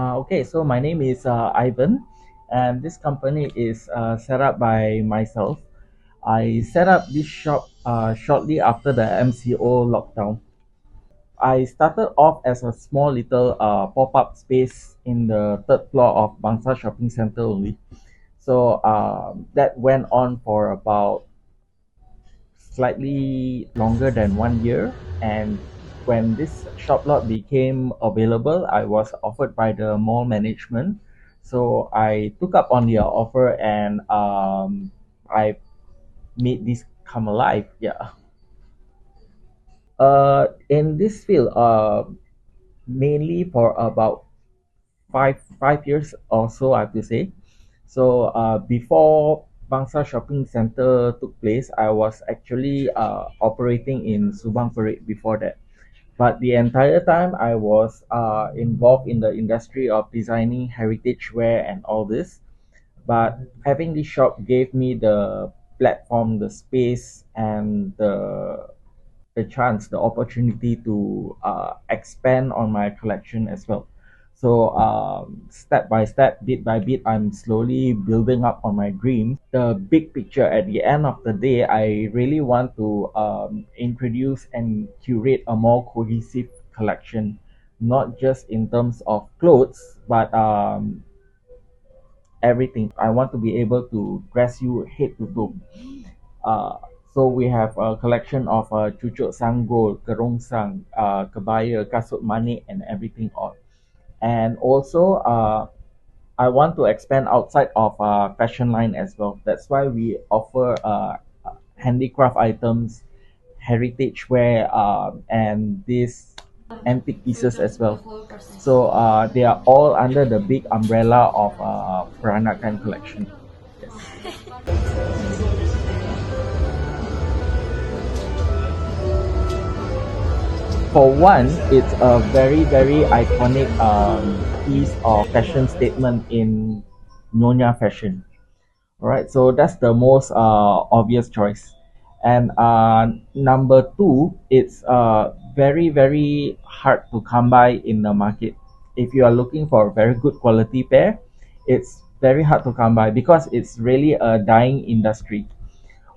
Okay, so my name is Ivan, and this company is set up by myself. I set up this shop shortly after the MCO lockdown. I started off as a small little pop-up space in the third floor of Bangsa Shopping Center only. So that went on for about slightly longer than 1 year. And when this shop lot became available, I was offered by the mall management. So I took up on their offer and I made this come alive. Yeah. In this field, mainly for about five years or so, I have to say. So before Bangsa Shopping Center took place, I was actually operating in Subang Parade before that. But the entire time I was involved in the industry of designing heritage wear and all this. But having this shop gave me the platform, the space, and the chance, the opportunity to expand on my collection as well. So step by step, bit by bit, I'm slowly building up on my dream. The big picture at the end of the day, I really want to introduce and curate a more cohesive collection, not just in terms of clothes, but everything. I want to be able to dress you head to toe. Uh, so we have a collection of cucuk sanggol, kerongsang, kebaya, kasut manik, and everything all. And also, I want to expand outside of fashion line as well. That's why we offer handicraft items, heritage wear, and these antique pieces as well. So they are all under the big umbrella of Peranakan collection. Yes. For one, it's a very iconic piece of fashion statement in Nyonya fashion. All right, so that's the most obvious choice. And number two, it's very hard to come by in the market. If you are looking for a very good quality pair, it's very hard to come by because it's really a dying industry.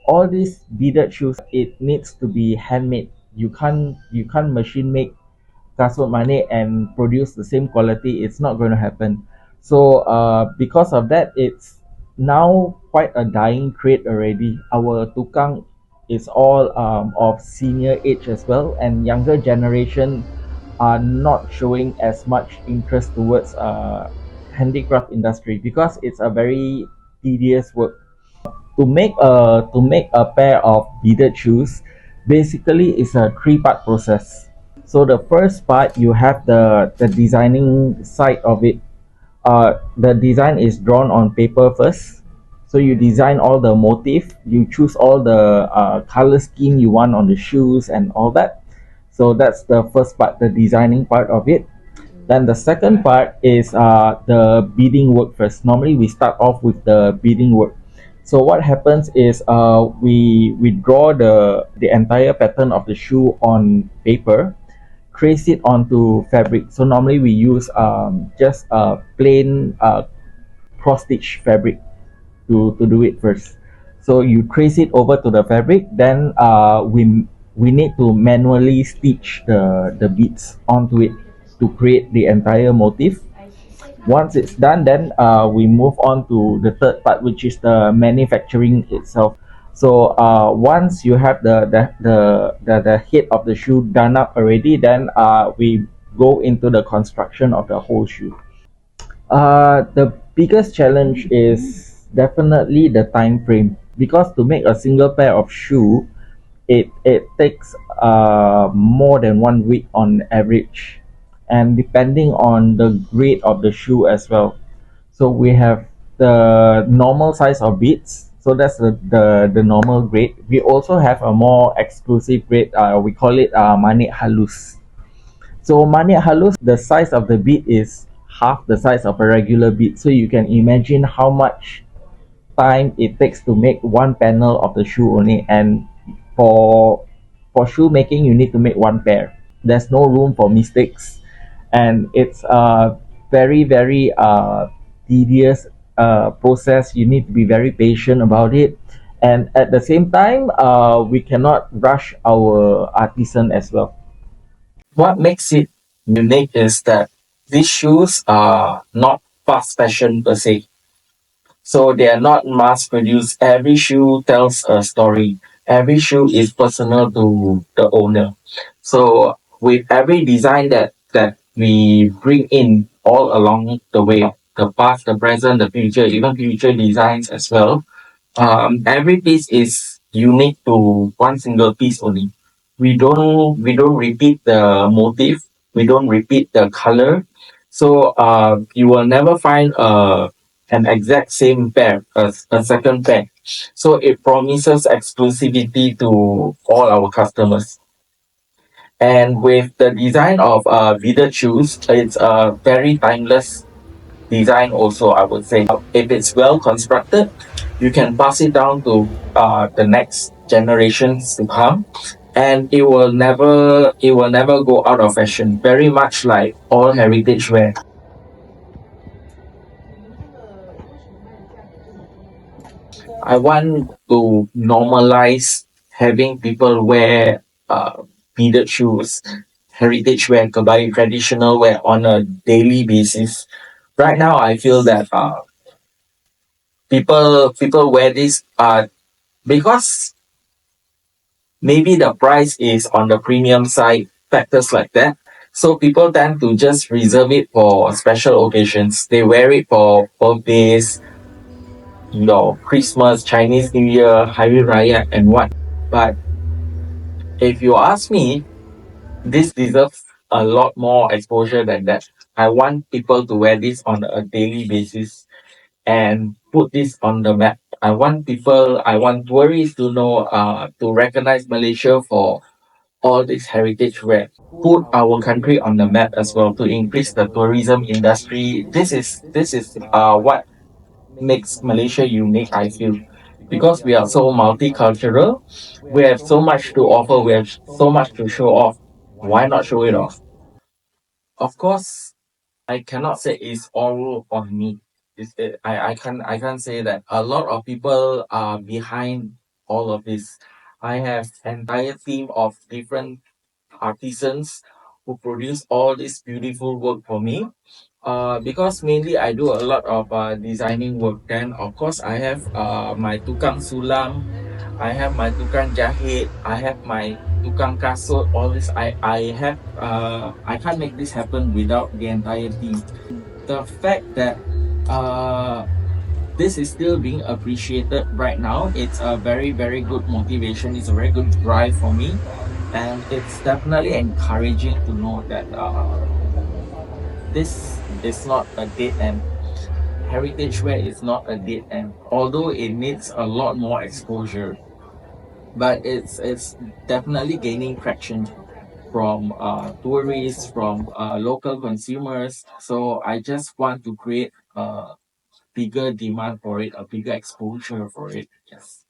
All these beaded shoes, it needs to be handmade. You can't machine make Kasut Manik and produce the same quality. It's not going to happen. So because of that, it's now quite a dying trade already. Our tukang is all of senior age as well, and younger generation are not showing as much interest towards handicraft industry because it's a very tedious work. To make a pair of beaded shoes, basically it's a three-part process. So the first part, you have the designing side of it. The design is drawn on paper first. So you design all the motif, you choose all the color scheme you want on the shoes and all that. So that's the first part, the designing part of it. Then the second part is the beading work first. Normally we start off with the beading work. So what happens is we draw the entire pattern of the shoe on paper, trace it onto fabric. So normally we use just a plain cross stitch fabric to do it first. So you trace it over to the fabric, then we need to manually stitch the beads onto it to create the entire motif. Once it's done, then we move on to the third part, which is the manufacturing itself. So once you have the head of the shoe done up already, then we go into the construction of the whole shoe. The biggest challenge is definitely the time frame, because to make a single pair of shoe, it takes more than 1 week on average, and depending on the grade of the shoe as well. So we have the normal size of beads, so that's the normal grade. We also have a more exclusive grade, we call it Manik Halus. So Manik Halus, the size of the bead is half the size of a regular bead, so you can imagine how much time it takes to make one panel of the shoe only. And for shoe making, you need to make one pair. There's no room for mistakes, and it's very tedious process. You need to be very patient about it, and at the same time, we cannot rush our artisan as well. What makes it unique is that these shoes are not fast fashion per se. So they are not mass produced. Every shoe tells a story. Every shoe is personal to the owner. So with every design that we bring in all along the way, the past, the present, the future, even future designs as well, every piece is unique to one single piece only. We don't repeat the motif. We don't repeat the color. So you will never find an exact same pair, a second pair. So it promises exclusivity to all our customers. And with the design of beaded shoes, it's a very timeless design also, I would say. If it's well constructed, you can pass it down to the next generations to come, and it will never go out of fashion, very much like all heritage wear. I want to normalize having people wear beaded shoes, heritage wear, kebaya, traditional wear on a daily basis. Right now I feel that people wear this because maybe the price is on the premium side, factors like that. So people tend to just reserve it for special occasions. They wear it for birthdays, Christmas, Chinese New Year, Hari Raya, and whatnot. But if you ask me, this deserves a lot more exposure than that. I want people to wear this on a daily basis and put this on the map. I want tourists to know, to recognize Malaysia for all this heritage wear. Put our country on the map as well to increase the tourism industry. This is what makes Malaysia unique, I feel. Because we are so multicultural, we have so much to offer, we have so much to show off. Why not show it off? Of course, I cannot say it's all on me. I can't say that. A lot of people are behind all of this. I have entire team of different artisans who produce all this beautiful work for me. Because mainly I do a lot of designing work. Then of course I have my tukang sulam, I have my tukang jahit, I have my tukang kasut. All this I can't make this happen without the entire team. The fact that uh this is still being appreciated right now, it's a very good motivation. It's a very good drive for me, and it's definitely encouraging to know that this is not a dead end. Heritage wear is not a dead end, although it needs a lot more exposure. But it's definitely gaining traction from tourists, from local consumers. So I just want to create a bigger demand for it, a bigger exposure for it. Yes.